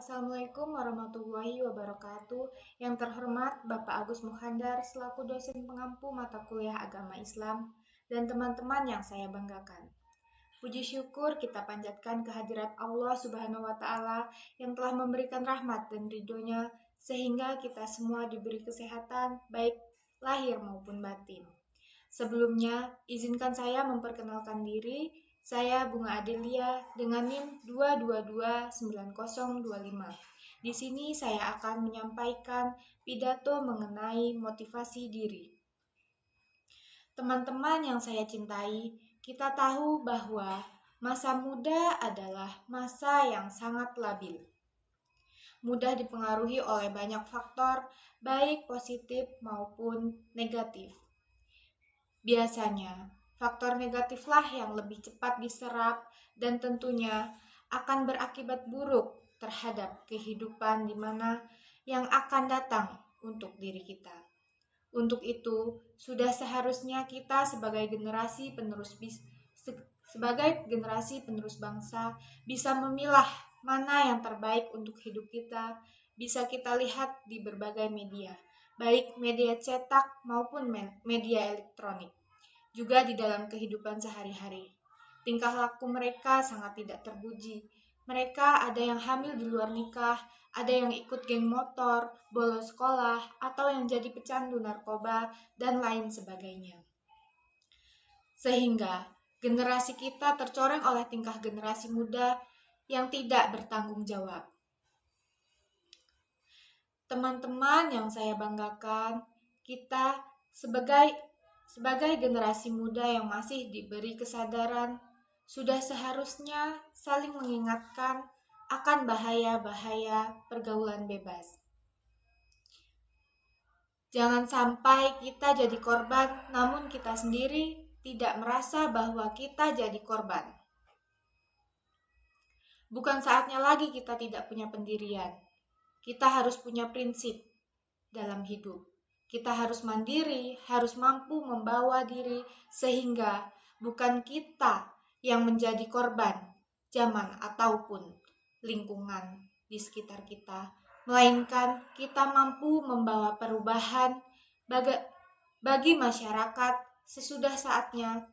Assalamualaikum warahmatullahi wabarakatuh. Yang terhormat Bapak Agus Mukhandar selaku dosen pengampu mata kuliah agama Islam dan teman-teman yang saya banggakan. Puji syukur kita panjatkan kehadirat Allah Subhanahu wa Ta'ala yang telah memberikan rahmat dan ridhonya sehingga kita semua diberi kesehatan baik lahir maupun batin. Sebelumnya, izinkan saya memperkenalkan diri. Saya Bunga Adelia dengan NIM 2229025. Di sini saya akan menyampaikan pidato mengenai motivasi diri. Teman-teman yang saya cintai, kita tahu bahwa masa muda adalah masa yang sangat labil. Mudah dipengaruhi oleh banyak faktor, baik positif maupun negatif. Biasanya, faktor negatiflah yang lebih cepat diserap dan tentunya akan berakibat buruk terhadap kehidupan di mana yang akan datang untuk diri kita. Untuk itu, sudah seharusnya kita sebagai generasi penerus bangsa bisa memilah mana yang terbaik untuk hidup kita. Bisa kita lihat di berbagai media, baik media cetak maupun media elektronik. Juga di dalam kehidupan sehari-hari, tingkah laku mereka sangat tidak terpuji. Mereka ada yang hamil di luar nikah, ada yang ikut geng motor, bolos sekolah, atau yang jadi pecandu narkoba, dan lain sebagainya. Sehingga generasi kita tercoreng oleh tingkah generasi muda yang tidak bertanggung jawab. Teman-teman yang saya banggakan, kita sebagai generasi muda yang masih diberi kesadaran, sudah seharusnya saling mengingatkan akan bahaya-bahaya pergaulan bebas. Jangan sampai kita jadi korban, namun kita sendiri tidak merasa bahwa kita jadi korban. Bukan saatnya lagi kita tidak punya pendirian. Kita harus punya prinsip dalam hidup. Kita harus mandiri, harus mampu membawa diri sehingga bukan kita yang menjadi korban zaman ataupun lingkungan di sekitar kita, melainkan kita mampu membawa perubahan bagi masyarakat. Sesudah saatnya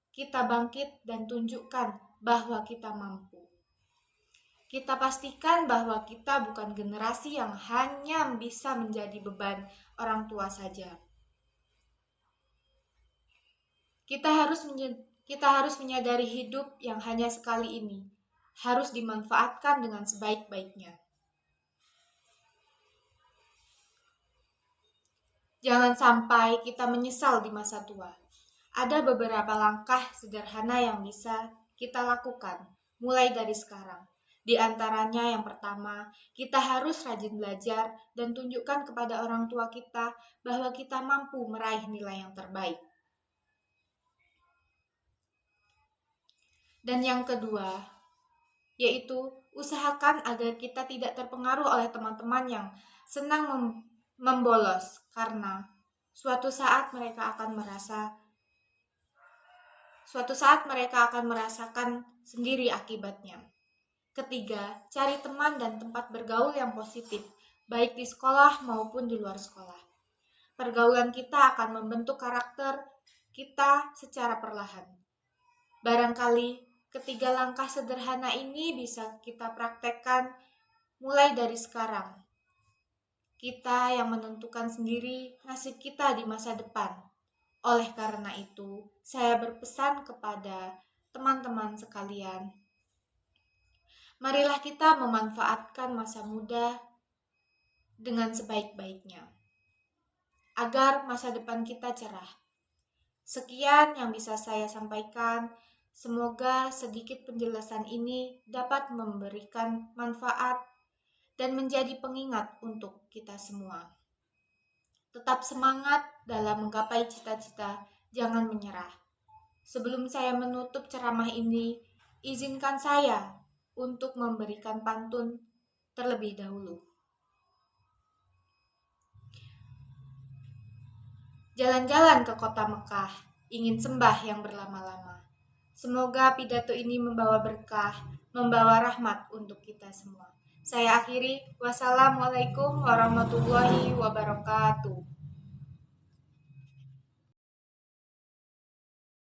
kita bangkit dan tunjukkan bahwa kita mampu. Kita pastikan bahwa kita bukan generasi yang hanya bisa menjadi beban orang tua saja. Kita harus menyadari hidup yang hanya sekali ini harus dimanfaatkan dengan sebaik-baiknya. Jangan sampai kita menyesal di masa tua. Ada beberapa langkah sederhana yang bisa kita lakukan mulai dari sekarang. Di antaranya yang pertama, kita harus rajin belajar dan tunjukkan kepada orang tua kita bahwa kita mampu meraih nilai yang terbaik. Dan yang kedua, yaitu usahakan agar kita tidak terpengaruh oleh teman-teman yang senang membolos, karena suatu saat mereka akan merasakan sendiri akibatnya. Ketiga, cari teman dan tempat bergaul yang positif, baik di sekolah maupun di luar sekolah. Pergaulan kita akan membentuk karakter kita secara perlahan. Barangkali ketiga langkah sederhana ini bisa kita praktekkan mulai dari sekarang. Kita yang menentukan sendiri nasib kita di masa depan. Oleh karena itu, saya berpesan kepada teman-teman sekalian, marilah kita memanfaatkan masa muda dengan sebaik-baiknya, agar masa depan kita cerah. Sekian yang bisa saya sampaikan. Semoga sedikit penjelasan ini dapat memberikan manfaat dan menjadi pengingat untuk kita semua. Tetap semangat dalam menggapai cita-cita, jangan menyerah. Sebelum saya menutup ceramah ini, izinkan saya untuk memberikan pantun terlebih dahulu. Jalan-jalan ke kota Mekah, ingin sembah yang berlama-lama. Semoga pidato ini membawa berkah, membawa rahmat untuk kita semua. Saya akhiri. Wassalamualaikum warahmatullahi wabarakatuh.